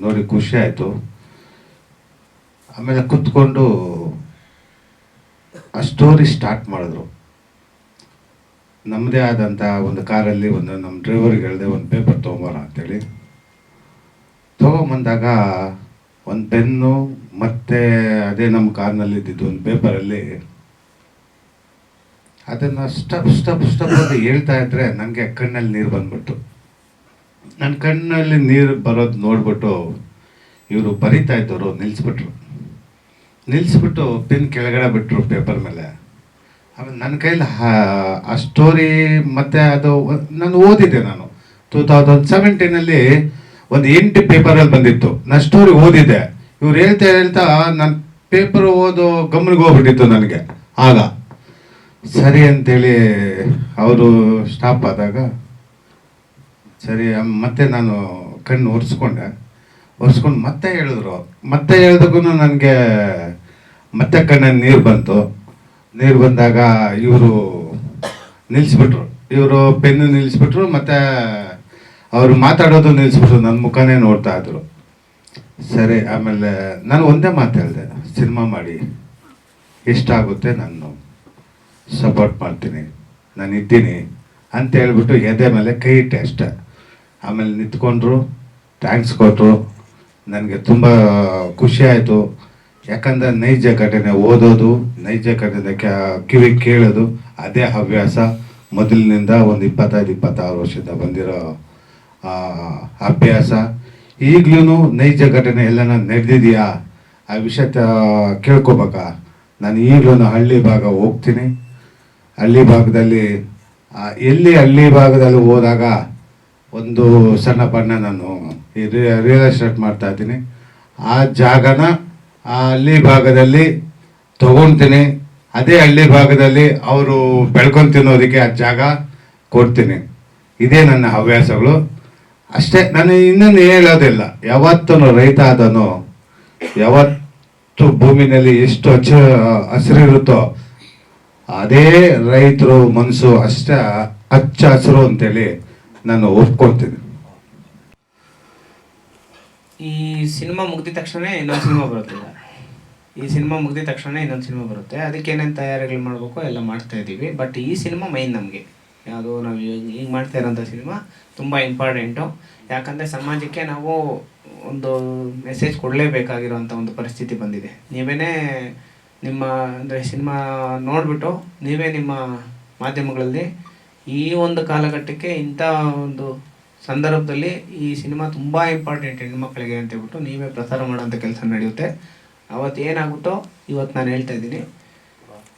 ನೋಡಿ ಖುಷಿ ಆಯಿತು. ಆಮೇಲೆ ಕೂತ್ಕೊಂಡು ಆ ಸ್ಟೋರಿ ಸ್ಟಾರ್ಟ್ ಮಾಡಿದ್ರು. ನಮ್ಮದೇ ಆದಂಥ ಒಂದು ಕಾರಲ್ಲಿ ನಮ್ಮ ಡ್ರೈವರ್ಗೆ ಹೇಳಿದೆ, ಒಂದು ಪೇಪರ್ ತೊಗೊಂಬರ ಅಂತೇಳಿ. ತೊಗೊಂಬಂದಾಗ ಒಂದು ಪೆನ್ನು ಮತ್ತು ಅದೇ ನಮ್ಮ ಕಾರ್ನಲ್ಲಿ ಇದ್ದಿದ್ದು ಒಂದು ಪೇಪರಲ್ಲಿ ಅದನ್ನು ಸ್ಟಪ್ ಅಂತ ಹೇಳ್ತಾ ಇದ್ದರೆ ನನಗೆ ಕಣ್ಣಲ್ಲಿ ನೀರು ಬಂದ್ಬಿಟ್ಟು, ನನ್ನ ಕಣ್ಣಲ್ಲಿ ನೀರು ಬರೋದು ನೋಡ್ಬಿಟ್ಟು ಇವರು ಬರಿತಾ ಇದ್ದವರು ನಿಲ್ಲಿಸ್ಬಿಟ್ಟು ಪೆನ್ ಕೆಳಗಡೆ ಬಿಟ್ಟರು ಪೇಪರ್ ಮೇಲೆ. ಆಮೇಲೆ ನನ್ನ ಕೈಲಿ ಆ ಸ್ಟೋರಿ ಮತ್ತು ಅದು ನಾನು ಓದಿದ್ದೆ. ನಾನು 2017 ಒಂದು 8 ಪೇಪರಲ್ಲಿ ಬಂದಿತ್ತು. ನಾನು ಸ್ಟೋರಿ ಓದಿದ್ದೆ. ಇವ್ರು ಹೇಳ್ತಾ ನಾನು ಪೇಪರ್ ಓದೋ ಗಮನಿಗೆ ಹೋಗ್ಬಿಟ್ಟಿತ್ತು ನನಗೆ. ಆಗ ಸರಿ ಅಂತೇಳಿ ಅವರು ಸ್ಟಾಪ್ ಆದಾಗ ಸರಿ ಮತ್ತೆ ನಾನು ಕಣ್ಣು ಒರೆಸ್ಕೊಂಡು ಮತ್ತೆ ಹೇಳಿದಕ್ಕೂ ನನಗೆ ಮತ್ತೆ ಕಣ್ಣಲ್ಲಿ ನೀರು ಬಂತು. ನೀರು ಬಂದಾಗ ಇವರು ನಿಲ್ಲಿಸ್ಬಿಟ್ರು. ಇವರು ಪೆನ್ನು ನಿಲ್ಲಿಸ್ಬಿಟ್ರು, ಮತ್ತು ಅವರು ಮಾತಾಡೋದು ನಿಲ್ಲಿಸ್ಬಿಟ್ರು. ನನ್ನ ಮುಖನೇ ನೋಡ್ತಾ ಇದ್ರು. ಸರಿ, ಆಮೇಲೆ ನಾನು ಒಂದೇ ಮಾತು ಹೇಳಿದೆ, ಸಿನಿಮಾ ಮಾಡಿ ಎಷ್ಟಾಗುತ್ತೆ ನಾನು ಸಪೋರ್ಟ್ ಮಾಡ್ತೀನಿ, ನಾನು ಇದ್ದೀನಿ ಅಂತ ಹೇಳ್ಬಿಟ್ಟು ಎದೆ ಮೇಲೆ ಕೈ ಇಟ್ಟೆ ಅಷ್ಟೆ. ಆಮೇಲೆ ನಿಂತ್ಕೊಂಡ್ರು, ಥ್ಯಾಂಕ್ಸ್ ಕೊಟ್ಟರು. ನನಗೆ ತುಂಬ ಖುಷಿ ಆಯಿತು. ಯಾಕಂದರೆ ನೈಜ ಘಟನೆ ಓದೋದು, ನೈಜ ಘಟನೆ ಕಿವಿ ಕೇಳೋದು ಅದೇ ಹವ್ಯಾಸ ಮೊದಲಿನಿಂದ ಒಂದು 25-26 ವರ್ಷದಿಂದ ಬಂದಿರೋ ಅಭ್ಯಾಸ. ಈಗಲೂ ನೈಜ ಘಟನೆ ಎಲ್ಲನ ನಡೆದಿದೆಯಾ ಆ ವಿಷಯ ಕೇಳ್ಕೊಬೇಕಾ? ನಾನು ಈಗಲೂ ಹಳ್ಳಿ ಭಾಗ ಹೋಗ್ತೀನಿ. ಹಳ್ಳಿ ಭಾಗದಲ್ಲಿ ಹಳ್ಳಿ ಭಾಗದಲ್ಲಿ ಹೋದಾಗ ಒಂದು ಸಣ್ಣ ಪಣ್ಣ ನಾನು ರಿಯಲ್ ಎಸ್ಟೇಟ್ ಮಾಡ್ತಾ ಇದ್ದೀನಿ. ಆ ಜಾಗನ ಆ ಹಳ್ಳಿ ಭಾಗದಲ್ಲಿ ತಗೊಳ್ತೀನಿ. ಅದೇ ಹಳ್ಳಿ ಭಾಗದಲ್ಲಿ ಅವರು ಬೆಳ್ಕೊಂಡು ತಿನ್ನೋದಕ್ಕೆ ಆ ಜಾಗ ಕೊಡ್ತೀನಿ. ಇದೇ ನನ್ನ ಹವ್ಯಾಸಗಳು ಅಷ್ಟೇ. ನಾನು ಇನ್ನೊಂದು ಹೇಳೋದಿಲ್ಲ. ಯಾವತ್ತೂ ರೈತ ಆದನು, ಯಾವತ್ತು ಭೂಮಿನಲ್ಲಿ ಎಷ್ಟು ಹಸಿರಿರುತ್ತೋ ಅದೇ ರೈತರು ಮನಸ್ಸು ಅಷ್ಟೇ ಹಚ್ಚ ಹಸಿರು ಅಂತೇಳಿ ನಾನು ಒಪ್ಕೊಳ್ತೀನಿ. ಈ ಸಿನಿಮಾ ಮುಗಿದ ತಕ್ಷಣ ಇನ್ನೊಂದು ಸಿನಿಮಾ ಬರುತ್ತೆ. ಈ ಸಿನಿಮಾ ಮುಗಿದ ತಕ್ಷಣ ಇನ್ನೊಂದು ಸಿನಿಮಾ ಬರುತ್ತೆ. ಅದಕ್ಕೆ ಏನೇನು ತಯಾರಿಗಳು ಮಾಡಬೇಕು ಎಲ್ಲ ಮಾಡ್ತಾ ಇದ್ದೀವಿ. ಬಟ್ ಈ ಸಿನಿಮಾ ಮೈನ್ ನಮಗೆ, ಯಾವುದು ನಾವು ಈಗ ಮಾಡ್ತಾ ಇರೋಂಥ ಸಿನಿಮಾ ತುಂಬ ಇಂಪಾರ್ಟೆಂಟು. ಯಾಕಂದರೆ ಸಮಾಜಕ್ಕೆ ನಾವು ಒಂದು ಮೆಸೇಜ್ ಕೊಡಲೇಬೇಕಾಗಿರೋಂಥ ಒಂದು ಪರಿಸ್ಥಿತಿ ಬಂದಿದೆ. ನೀವೇ ನಿಮ್ಮ ಅಂದರೆ ಸಿನಿಮಾ ನೋಡಿಬಿಟ್ಟು ನೀವೇ ನಿಮ್ಮ ಮಾಧ್ಯಮಗಳಲ್ಲಿ ಈ ಒಂದು ಕಾಲಘಟ್ಟಕ್ಕೆ ಇಂಥ ಒಂದು ಸಂದರ್ಭದಲ್ಲಿ ಈ ಸಿನಿಮಾ ತುಂಬ ಇಂಪಾರ್ಟೆಂಟ್ ಹೆಣ್ಮಕ್ಳಿಗೆ ಅಂತೇಳ್ಬಿಟ್ಟು ನೀವೇ ಪ್ರಸಾರ ಮಾಡೋಂಥ ಕೆಲಸ ನಡೆಯುತ್ತೆ. ಅವತ್ತು ಏನಾಗುತ್ತೋ ಇವತ್ತು ನಾನು ಹೇಳ್ತಾ ಇದ್ದೀನಿ.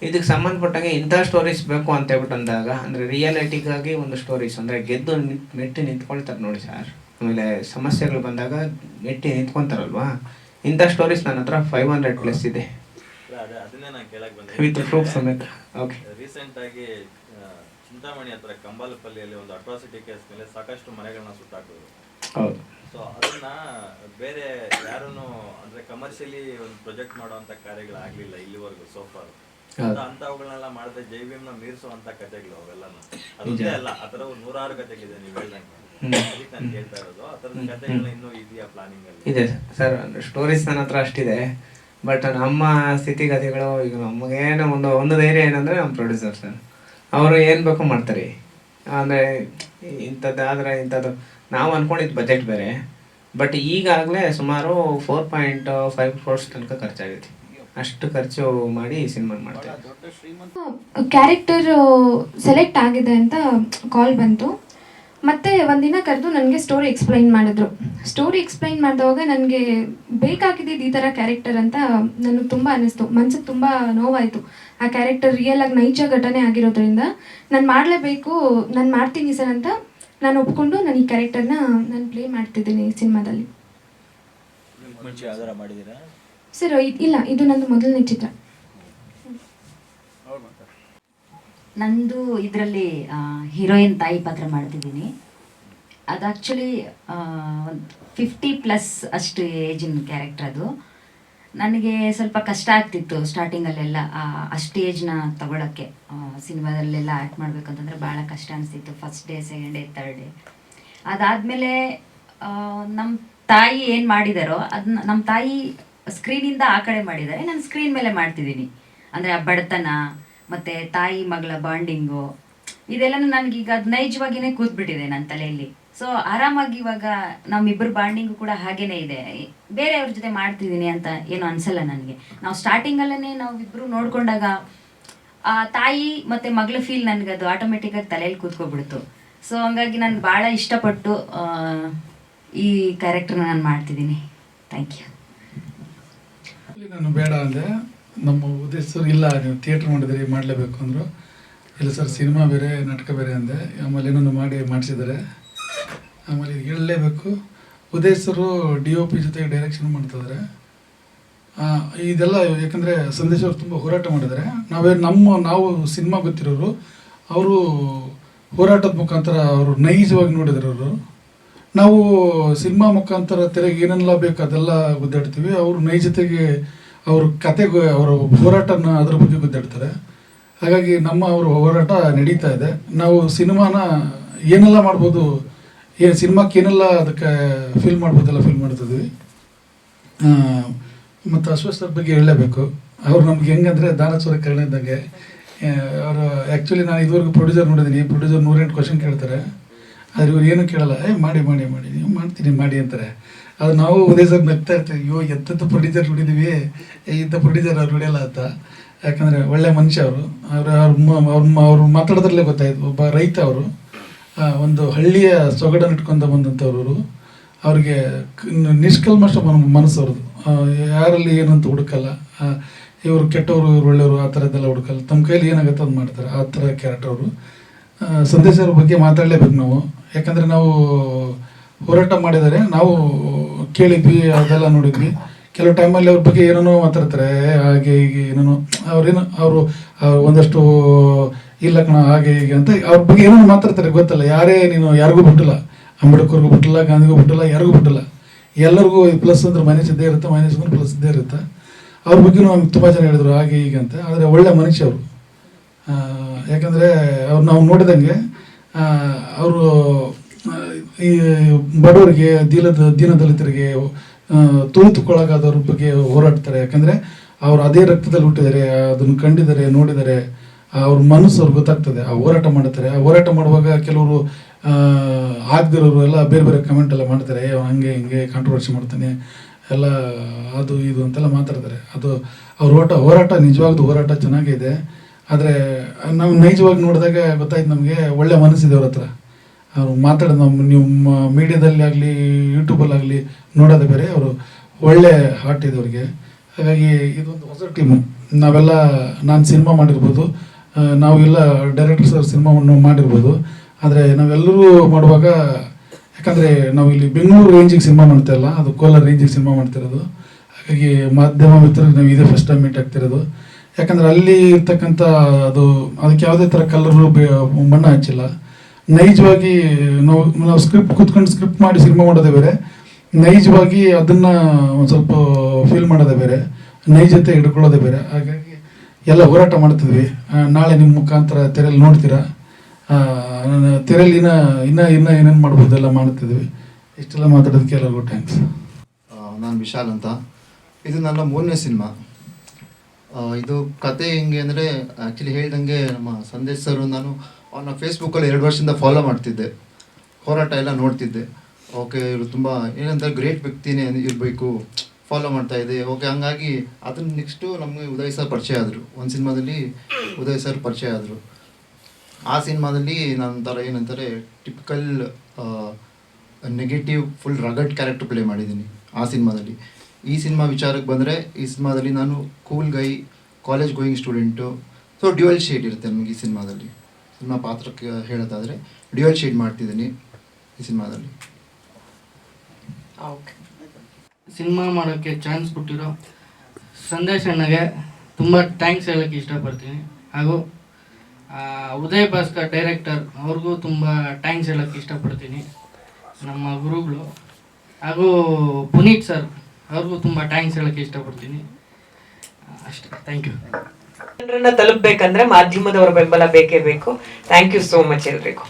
ಇದಕ್ಕೆ ಸಂಬಂಧಪಟ್ಟಾಗೆ ಇಂಥ ಸ್ಟೋರೀಸ್ ಬೇಕು ಅಂತೇಳ್ಬಿಟ್ಟು ಅಂದಾಗ, ಅಂದರೆ ರಿಯಾಲಿಟಿಗಾಗಿ ಒಂದು ಸ್ಟೋರೀಸ್, ಅಂದರೆ ಗೆದ್ದು ಮೆಟ್ಟಿ ನಿಂತ್ಕೊಳ್ತಾರೆ ನೋಡಿ ಸರ್. ಆಮೇಲೆ ಸಮಸ್ಯೆಗಳು ಬಂದಾಗ ಮೆಟ್ಟಿ ನಿಂತ್ಕೊತಾರಲ್ವಾ, ಇಂಥ ಸ್ಟೋರೀಸ್ ನನ್ನ ಹತ್ರ 500+ ಇದೆ ಅದನ್ನೇ ನಾನು ಕೇಳಕ್ಕೆ ಬಂದೆ. ವಿತ್ ಪ್ರೂಫ್ ಸಮೇತ. ಓಕೆ, ರೀಸೆಂಟ್ ಆಗಿ ಚಿಂತಾಮಣಿ ಹತ್ರ ಕಂಬಾಲಪಲ್ಲಿಯಲ್ಲಿ ಒಂದು ಅಟ್ರಾಸಿಟಿ ಕೇಸ್ ಮೇಲೆ ಸಾಕಷ್ಟು ಮನೆಗಳನ್ನ ಸುಟ್ಟಾಕಿದ್ರು. ಹೌದು. ಸೊ ಅದನ್ನ ಬೇರೆ ಯಾರೂ ಅಂದ್ರೆ ಕಮರ್ಷಿಯಲಿ ಒಂದು ಪ್ರೊಜೆಕ್ಟ್ ಮಾಡುವಂತ ಕಾರ್ಯಗಳಾಗ್ಲಿಲ್ಲ ಇಲ್ಲಿವರೆಗೂ ಸೋಫಾರ್. ಅಂತವುಗಳನ್ನೆಲ್ಲ ಮಾಡದೆ ಜೈವಿಂನ ಮೀರಿಸುವಂತ ಕಥೆಗಳು ಅವೆಲ್ಲನೂ ಅದೇ ಅಲ್ಲ. ಆ ಥರ 100 ಕಥೆಗಳಿದೆ ನೀವು ಹೇಳ್ದಂಗೆ. ಅದಕ್ಕೆ ನಾನು ಕೇಳ್ತಾ ಇರೋದು, ಆ ಥರದ ಕಥೆಗಳನ್ನ ಇನ್ನೂ ಇದೆಯಾ ಪ್ಲಾನಿಂಗ್ ಅಲ್ಲಿ? ಇದೆ ಸರ್, ಸ್ಟೋರೀಸ್ ನನ್ನ ಹತ್ರ ಅಷ್ಟಿದೆ. ಬಟ್ ನಮ್ಮ ಸ್ಥಿತಿಗತಿಗಳು ಈಗ ನಮಗೇನು ಒಂದು ಧೈರ್ಯ ಏನಂದರೆ ನಮ್ಮ ಪ್ರೊಡ್ಯೂಸರ್ ಸರ್, ಅವರು ಏನು ಬೇಕೋ ಮಾಡ್ತಾರೆ. ಅಂದರೆ ಇಂಥದ್ದಾದರೆ ಇಂಥದ್ದು ನಾವು ಅಂದ್ಕೊಂಡಿದ್ದು ಬಜೆಟ್ ಬೇರೆ. ಬಟ್ ಈಗಾಗಲೇ ಸುಮಾರು 4.5 crores ತನಕ ಖರ್ಚಾಗಿದೆ. ಅಷ್ಟು ಖರ್ಚು ಮಾಡಿ ಸಿನಿಮಾ ಮಾಡ್ತಾರೆ. ಕ್ಯಾರೆಕ್ಟರ್ ಸೆಲೆಕ್ಟ್ ಆಗಿದೆ ಅಂತ ಕಾಲ್ ಬಂತು. ಮತ್ತು ಒಂದಿನ ಕರೆದು ನನಗೆ ಸ್ಟೋರಿ ಎಕ್ಸ್ಪ್ಲೈನ್ ಮಾಡಿದ್ರು. ಸ್ಟೋರಿ ಎಕ್ಸ್ಪ್ಲೈನ್ ಮಾಡಿದವಾಗ ನನಗೆ ಬೇಕಾಗಿದ್ದಿದ್ದು ಈ ಥರ ಕ್ಯಾರೆಕ್ಟರ್ ಅಂತ ನನಗೆ ತುಂಬ ಅನ್ನಿಸ್ತು. ಮನ್ಸಿಗೆ ತುಂಬ ನೋವಾಯಿತು. ಆ ಕ್ಯಾರೆಕ್ಟರ್ ರಿಯಲಾಗಿ ನೈಜ ಘಟನೆ ಆಗಿರೋದ್ರಿಂದ ನಾನು ಮಾಡಲೇಬೇಕು, ನಾನು ಮಾಡ್ತೀನಿ ಸರ್ ಅಂತ ನಾನು ಒಪ್ಕೊಂಡು ನಾನು ಈ ಕ್ಯಾರೆಕ್ಟರ್ನ ನಾನು ಪ್ಲೇ ಮಾಡ್ತಿದ್ದೀನಿ ಸಿನಿಮಾದಲ್ಲಿ. ಮುಂಚೆ ಯಾವ್ದಾರ ಮಾಡಿದ್ದೀರಾ ಸರ್? ಇಲ್ಲ, ಇದು ನಂದು ಮೊದಲನೇ ಚಿತ್ರ. ನಂದು ಇದರಲ್ಲಿ ಹೀರೋಯಿನ್ ತಾಯಿ ಪಾತ್ರ ಮಾಡ್ತಿದ್ದೀನಿ. ಅದು ಆ್ಯಕ್ಚುಲಿ ಒಂದು 50+ ಅಷ್ಟು ಏಜಿನ ಕ್ಯಾರೆಕ್ಟರ್. ಅದು ನನಗೆ ಸ್ವಲ್ಪ ಕಷ್ಟ ಆಗ್ತಿತ್ತು ಸ್ಟಾರ್ಟಿಂಗಲ್ಲೆಲ್ಲ. ಅಷ್ಟು ಏಜ್ನ ತಗೊಳ್ಳೋಕ್ಕೆ ಸಿನಿಮಾದಲ್ಲೆಲ್ಲ ಆ್ಯಕ್ಟ್ ಮಾಡಬೇಕಂತಂದರೆ ಭಾಳ ಕಷ್ಟ ಅನಿಸ್ತಿತ್ತು. First day, second day, third day. ಅದಾದಮೇಲೆ ನಮ್ಮ ತಾಯಿ ಏನು ಮಾಡಿದಾರೋ ಅದನ್ನ ನಮ್ಮ ತಾಯಿ ಸ್ಕ್ರೀನಿಂದ ಆ ಕಡೆ ಮಾಡಿದ್ದಾರೆ, ನಾನು ಸ್ಕ್ರೀನ್ ಮೇಲೆ ಮಾಡ್ತಿದ್ದೀನಿ. ಅಂದರೆ ಆ ಬಡತನ ಮತ್ತು ತಾಯಿ ಮಗಳ ಬಾಂಡಿಂಗು ಇದೆಲ್ಲನೂ ನನಗೀಗ ಅದು ನೈಜವಾಗಿಯೇ ಕೂತ್ಬಿಟ್ಟಿದೆ ನನ್ನ ತಲೆಯಲ್ಲಿ. ಸೊ ಆರಾಮಾಗಿ ಇವಾಗ ನಮ್ಮಿಬ್ಬರು ಬಾಂಡಿಂಗು ಕೂಡ ಹಾಗೇ ಇದೆ. ಬೇರೆಯವ್ರ ಜೊತೆ ಮಾಡ್ತಿದ್ದೀನಿ ಅಂತ ಏನೂ ಅನಿಸಲ್ಲ ನನಗೆ. ನಾವು ಸ್ಟಾರ್ಟಿಂಗಲ್ಲೇ ನಾವಿಬ್ಬರು ನೋಡಿಕೊಂಡಾಗ ಆ ತಾಯಿ ಮತ್ತು ಮಗಳ ಫೀಲ್ ನನಗೆ ಅದು ಆಟೋಮೆಟಿಕ್ಕಾಗಿ ತಲೆಯಲ್ಲಿ ಕೂತ್ಕೊಬಿಡ್ತು. ಸೊ ಹಂಗಾಗಿ ನಾನು ಭಾಳ ಇಷ್ಟಪಟ್ಟು ಈ ಕ್ಯಾರೆಕ್ಟರ್ನ ನಾನು ಮಾಡ್ತಿದ್ದೀನಿ. Thank you. ನಾನು ಬೇಡ ಅಂದೆ. ನಮ್ಮ ಉದ್ದೇಶ ಇಲ್ಲ, ನೀವು ಥಿಯೇಟ್ರ್ ಮಾಡಿದ್ರಿ ಮಾಡಲೇಬೇಕು ಅಂದರು. ಇಲ್ಲ ಸರ್, ಸಿನಿಮಾ ಬೇರೆ ನಾಟಕ ಬೇರೆ ಅಂದೆ. ಆಮೇಲೆ ಏನೊಂದು ಮಾಡಿಸಿದ್ದಾರೆ. ಆಮೇಲೆ ಇದು ಹೇಳಲೇಬೇಕು. ಉದಯಸರು DOP ಜೊತೆ ಡೈರೆಕ್ಷನ್ ಮಾಡ್ತಿದ್ದಾರೆ. ಇದೆಲ್ಲ ಯಾಕಂದರೆ ಸಂದೇಶ್ ಅವರು ತುಂಬ ಹೋರಾಟ ಮಾಡಿದ್ದಾರೆ. ನಾವು ಸಿನಿಮಾ ಗೊತ್ತಿರೋರು, ಅವರು ಹೋರಾಟದ ಮುಖಾಂತರ ಅವರು ನೈಜವಾಗಿ ನೋಡಿದ್ರು. ಅವರು ನಾವು ಸಿನಿಮಾ ಮುಖಾಂತರ ತೆರೆಗೆ ಏನೆಲ್ಲ ಬೇಕು ಅದೆಲ್ಲ ಗುದ್ದಾಡ್ತೀವಿ. ಅವರು ನೈಜತೆಗೆ ಅವ್ರ ಕತೆಗೆ ಅವರ ಹೋರಾಟನ ಅದ್ರ ಬಗ್ಗೆ ಗುದ್ದಾಡ್ತಾರೆ. ಹಾಗಾಗಿ ಅವ್ರ ಹೋರಾಟ ನಡೀತಾ ಇದೆ. ನಾವು ಸಿನಿಮಾನ ಏನೆಲ್ಲ ಮಾಡ್ಬೋದು, ಸಿನಿಮಾಕ್ಕೆ ಏನೆಲ್ಲ ಅದಕ್ಕೆ ಫೀಲ್ ಮಾಡ್ಬೋದೆಲ್ಲ ಫೀಲ್ ಮಾಡ್ತಿದ್ವಿ. ಮತ್ತು ಅಶ್ವಸ್ಥರ ಬಗ್ಗೆ ಹೇಳಲೇಬೇಕು. ಅವ್ರು ನಮ್ಗೆ ಹೆಂಗಂದರೆ ದಾನಚೂರ ಕರ್ಣ ಇದ್ದಂಗೆ. ಅವರು ಆ್ಯಕ್ಚುಲಿ ನಾನು ಇದುವರೆಗೂ ಪ್ರೊಡ್ಯೂಸರ್ ನೋಡಿದ್ದೀನಿ. ಪ್ರೊಡ್ಯೂಸರ್ 108 ಕ್ವಶನ್ ಕೇಳ್ತಾರೆ, ಆದರೆ ಇವ್ರು ಏನೂ ಕೇಳಲ್ಲ. ಮಾಡಿ ಮಾಡಿ ಮಾಡಿ ನೀವು ಮಾಡ್ತೀನಿ ಮಾಡಿ ಅಂತಾರೆ. ಅದು ನಾವು ಉದಯ್ ಸರ್ ನಗ್ತಾ ಇರ್ತೀವಿ, ಅಯ್ಯೋ ಎಂಥದ್ದು ಪ್ರೊಡ್ಯೂಸರ್ ನುಡಿದೀವಿ, ಇಂಥ ಪ್ರೊಡ್ಯೂಸರ್ ಅವ್ರು ನುಡಿಯಲ್ಲ ಅಂತ. ಯಾಕಂದರೆ ಒಳ್ಳೆ ಮನುಷ್ಯ ಅವರು. ಅವ್ರು ಮಾತಾಡೋದ್ರಲ್ಲೇ ಗೊತ್ತಾಯ್ತು, ಒಬ್ಬ ರೈತ ಅವರು, ಒಂದು ಹಳ್ಳಿಯ ಸೊಗಡನ್ನು ಇಟ್ಕೊಂಡು ಬಂದಂಥವ್ರು. ಅವ್ರಿಗೆ ನಿಷ್ಕಲ್ಮಶ ಮನಸ್ಸು ಅವ್ರದ್ದು, ಯಾರಲ್ಲಿ ಏನಂತ ಹುಡುಕಲ್ಲ, ಇವರು ಕೆಟ್ಟವರು ಇವ್ರು ಒಳ್ಳೆಯವರು ಆ ಥರದ್ದೆಲ್ಲ ಹುಡುಕಲ್ಲ, ತಮ್ಮ ಕೈಲಿ ಏನಾಗುತ್ತೆ ಅದು ಮಾಡ್ತಾರೆ, ಆ ಥರ ಕ್ಯಾರೆಕ್ಟರ್ ಅವರು. ಸಂದೇಶ್ ಅವ್ರ ಬಗ್ಗೆ ಮಾತಾಡಲೇಬೇಕು ನಾವು, ಯಾಕಂದರೆ ನಾವು ಹೋರಾಟ ಮಾಡಿದ್ದಾರೆ, ನಾವು ಕೇಳಿದ್ವಿ, ಅದೆಲ್ಲ ನೋಡಿದ್ವಿ. ಕೆಲವು ಟೈಮಲ್ಲಿ ಅವ್ರ ಬಗ್ಗೆ ಏನೇನೋ ಮಾತಾಡ್ತಾರೆ, ಹಾಗೆ ಹೀಗೆ ಏನೇನೋ ಅವರು ಒಂದಷ್ಟು ಇಲ್ಲ ಕಣ ಹಾಗೆ ಹೀಗೆ ಅಂತ ಅವ್ರ ಬಗ್ಗೆ ಏನೇನೋ ಮಾತಾಡ್ತಾರೆ, ಗೊತ್ತಲ್ಲ. ನೀನು ಯಾರಿಗೂ ಬಿಟ್ಟಿಲ್ಲ, ಅಂಬೇಡ್ಕರ್ಗೂ ಬಿಟ್ಟಿಲ್ಲ, ಗಾಂಧಿಗೂ ಬಿಟ್ಟಿಲ್ಲ, ಯಾರಿಗೂ ಬಿಟ್ಟಿಲ್ಲ. ಎಲ್ಲರಿಗೂ ಪ್ಲಸ್ ಅಂದ್ರೆ ಮೈನಸ್ ಇದ್ದೇ ಇರುತ್ತೆ, ಮೈನಸ್ ಅಂದ್ರೆ ಪ್ಲಸ್ ಇದ್ದೇ ಇರುತ್ತೆ. ಅವ್ರ ಬಗ್ಗೆ ನಮ್ಗೆ ತುಂಬ ಜನ ಹೇಳಿದ್ರು ಹಾಗೆ ಹೀಗೆ ಅಂತ. ಆದರೆ ಒಳ್ಳೆ ಮನುಷ್ಯ ಅವರು. ಯಾಕಂದರೆ ಅವ್ರು ನಾವು ನೋಡಿದಂಗೆ ಅವರು ಈ ಬಡವರಿಗೆ, ದೀನದಲಿತರಿಗೆ, ತುಳಿತುಕೊಳಗಾದವ್ರ ಬಗ್ಗೆ ಹೋರಾಡ್ತಾರೆ. ಯಾಕಂದರೆ ಅವರು ಅದೇ ರಕ್ತದಲ್ಲಿ ಹುಟ್ಟಿದ್ದಾರೆ, ಅದನ್ನು ಕಂಡಿದ್ದಾರೆ, ನೋಡಿದ್ದಾರೆ. ಅವ್ರ ಮನಸ್ಸು ಅವ್ರಿಗೆ ಗೊತ್ತಾಗ್ತದೆ, ಆ ಹೋರಾಟ ಮಾಡ್ತಾರೆ. ಆ ಹೋರಾಟ ಮಾಡುವಾಗ ಕೆಲವರು ಆಗದಿರೋರು ಎಲ್ಲ ಬೇರೆ ಬೇರೆ ಕಮೆಂಟ್ ಎಲ್ಲ ಮಾಡ್ತಾರೆ, ಹಂಗೆ ಹಿಂಗೆ ಕಾಂಟ್ರವರ್ಸಿ ಮಾಡ್ತಾನೆ ಎಲ್ಲ, ಅದು ಇದು ಅಂತೆಲ್ಲ ಮಾತಾಡ್ತಾರೆ. ಅದು ಅವ್ರ ಹೋರಾಟ ನಿಜವಾಗ್ದು ಹೋರಾಟ ಚೆನ್ನಾಗಿದೆ. ಆದರೆ ನಾವು ನೈಜವಾಗಿ ನೋಡಿದಾಗ ಗೊತ್ತಾಯ್ತು ನಮಗೆ, ಒಳ್ಳೆ ಮನಸ್ಸಿದೆ ಅವ್ರ ಹತ್ರ. ಅವರು ಮಾತಾಡೋದು ನೀವು ಮೀಡಿಯಾದಲ್ಲಿ ಆಗಲಿ ಯೂಟ್ಯೂಬಲ್ಲಾಗಲಿ ನೋಡೋದೇ ಬೇರೆ, ಅವರು ಒಳ್ಳೆ ಹಾರ್ಟ್ ಇದೆ ಅವ್ರಿಗೆ. ಹಾಗಾಗಿ ಇದೊಂದು ಹೊಸ ಟೀಮು. ನಾನು ಸಿನಿಮಾ ಮಾಡಿರ್ಬೋದು, ನಾವೆಲ್ಲ ಡೈರೆಕ್ಟರ್ಸ್ ಅವ್ರ ಸಿನಿಮಾವನ್ನು ಮಾಡಿರ್ಬೋದು, ಆದರೆ ನಾವೆಲ್ಲರೂ ಮಾಡುವಾಗ, ಯಾಕಂದರೆ ನಾವು ಇಲ್ಲಿ ಬೆಂಗಳೂರು ರೇಂಜಿಗೆ ಸಿನಿಮಾ ಮಾಡ್ತಾಯಿಲ್ಲ, ಅದು ಕೋಲಾರ ರೇಂಜಿಗೆ ಸಿನಿಮಾ ಮಾಡ್ತಿರೋದು. ಹಾಗಾಗಿ ಮಾಧ್ಯಮ ಮಿತ್ರರಿಗೆ ನಾವು ಇದೇ ಫಸ್ಟ್ ಟೈಮ್ ಮೀಟ್ ಆಗ್ತಿರೋದು. ಯಾಕಂದರೆ ಅಲ್ಲಿ ಇರ್ತಕ್ಕಂಥ ಅದಕ್ಕೆ ಯಾವುದೇ ಥರ ಕಲರು ಬಣ್ಣ ಹಚ್ಚಿಲ್ಲ. ನೈಜವಾಗಿ ನಾವು ಕೂತ್ಕೊಂಡು ಸ್ಕ್ರಿಪ್ಟ್ ಮಾಡಿ ಸಿನಿಮಾ ಮಾಡೋದೇ ಬೇರೆ, ನೈಜವಾಗಿ ಅದನ್ನು ಒಂದು ಸ್ವಲ್ಪ ಫೀಲ್ ಮಾಡೋದೇ ಬೇರೆ, ನೈಜತೆ ಹಿಡ್ಕೊಳ್ಳೋದೇ ಬೇರೆ. ಹಾಗಾಗಿ ಎಲ್ಲ ಹೋರಾಟ ಮಾಡ್ತಿದ್ವಿ. ನಾಳೆ ನಿಮ್ಮ ಮುಖಾಂತರ ತೆರೆಯಲ್ಲಿ ನೋಡ್ತೀರಾ, ತೆರೆಯಲ್ಲಿ ಇನ್ನೂ ಏನೇನು ಮಾಡ್ಬೋದೆಲ್ಲ ಮಾಡ್ತಿದ್ವಿ. ಇಷ್ಟೆಲ್ಲ ಮಾತಾಡೋದಕ್ಕೆ ಎಲ್ಲರಿಗೂ ಥ್ಯಾಂಕ್ಸ್. ನಾನು ವಿಶಾಲ್ ಅಂತ. ಇದು ನನ್ನ 3ನೇ ಸಿನಿಮಾ. ಇದು ಕತೆ ಹೆಂಗೆ ಅಂದರೆ, ಆ್ಯಕ್ಚುಲಿ ಹೇಳ್ದಂಗೆ ನಮ್ಮ ಸಂದೇಶ್ ಸರ್, ನಾನು ಅವನ್ನ ಫೇಸ್ಬುಕ್ಕಲ್ಲಿ 2 ವರ್ಷದಿಂದ ಫಾಲೋ ಮಾಡ್ತಿದ್ದೆ, ಹೋರಾಟ ಎಲ್ಲ ನೋಡ್ತಿದ್ದೆ. ಓಕೆ, ಇವರು ತುಂಬ ಏನಂತ ಗ್ರೇಟ್ ವ್ಯಕ್ತಿನೇ ಇರಬೇಕು, ಫಾಲೋ ಮಾಡ್ತಾಯಿದ್ದೆ. ಓಕೆ, ಹಂಗಾಗಿ ಅದನ್ನು ನೆಕ್ಸ್ಟು ನಮಗೆ ಉದಯ್ ಸರ್ ಪರಿಚಯ ಆದರು. ಒಂದು ಸಿನಿಮಾದಲ್ಲಿ ಉದಯ್ ಸರ್ ಪರಿಚಯ ಆದರು. ಆ ಸಿನಿಮಾದಲ್ಲಿ ನಾನು ಏನಂತಾರೆ ಟಿಪಿಕಲ್ ನೆಗೆಟಿವ್ ಫುಲ್ ರಗಡ್ ಕ್ಯಾರೆಕ್ಟರ್ ಪ್ಲೇ ಮಾಡಿದ್ದೀನಿ ಆ ಸಿನಿಮಾದಲ್ಲಿ. ಈ ಸಿನಿಮಾ ವಿಚಾರಕ್ಕೆ ಬಂದರೆ, ಈ ಸಿನಿಮಾದಲ್ಲಿ ನಾನು cool guy, college going student. So dual shade ಇರುತ್ತೆ ನನಗೆ ಈ ಸಿನಿಮಾದಲ್ಲಿ. ಸಿನಿಮಾ ಪಾತ್ರಕ್ಕೆ ಹೇಳೋದಾದರೆ ಡ್ಯುಯಲ್ ಶೇಡ್ ಮಾಡ್ತಿದ್ದೀನಿ ಈ ಸಿನಿಮಾದಲ್ಲಿ. ಸಿನಿಮಾ ಮಾಡೋಕ್ಕೆ ಚಾನ್ಸ್ ಕೊಟ್ಟಿರೋ ಸಂದೇಶ್ ಅಣ್ಣಗೆ ತುಂಬ ಥ್ಯಾಂಕ್ಸ್ ಹೇಳೋಕ್ಕೆ ಇಷ್ಟಪಡ್ತೀನಿ. ಹಾಗೂ ಉದಯ್ ಭಾಸ್ಕರ್ ಡೈರೆಕ್ಟರ್ ಅವ್ರಿಗೂ ತುಂಬ ಥ್ಯಾಂಕ್ಸ್ ಹೇಳೋಕ್ಕೆ ಇಷ್ಟಪಡ್ತೀನಿ, ನಮ್ಮ ಗುರುಗಳು. ಹಾಗೂ ಪುನೀತ್ ಸರ್ ಅವ್ರಿಗೂ ತುಂಬ ಥ್ಯಾಂಕ್ಸ್ ಹೇಳೋಕ್ಕೆ ಇಷ್ಟಪಡ್ತೀನಿ. ಅಷ್ಟೇ, ಥ್ಯಾಂಕ್ ಯು. ಜನರನ್ನ ತಲುಪಬೇಕಂದ್ರೆ ಮಾಧ್ಯಮದವರ ಬೆಂಬಲ ಬೇಕೇ ಬೇಕು. ಥ್ಯಾಂಕ್ ಯು ಸೋ ಮಚ್ ಎಲ್ರಿಗೂ.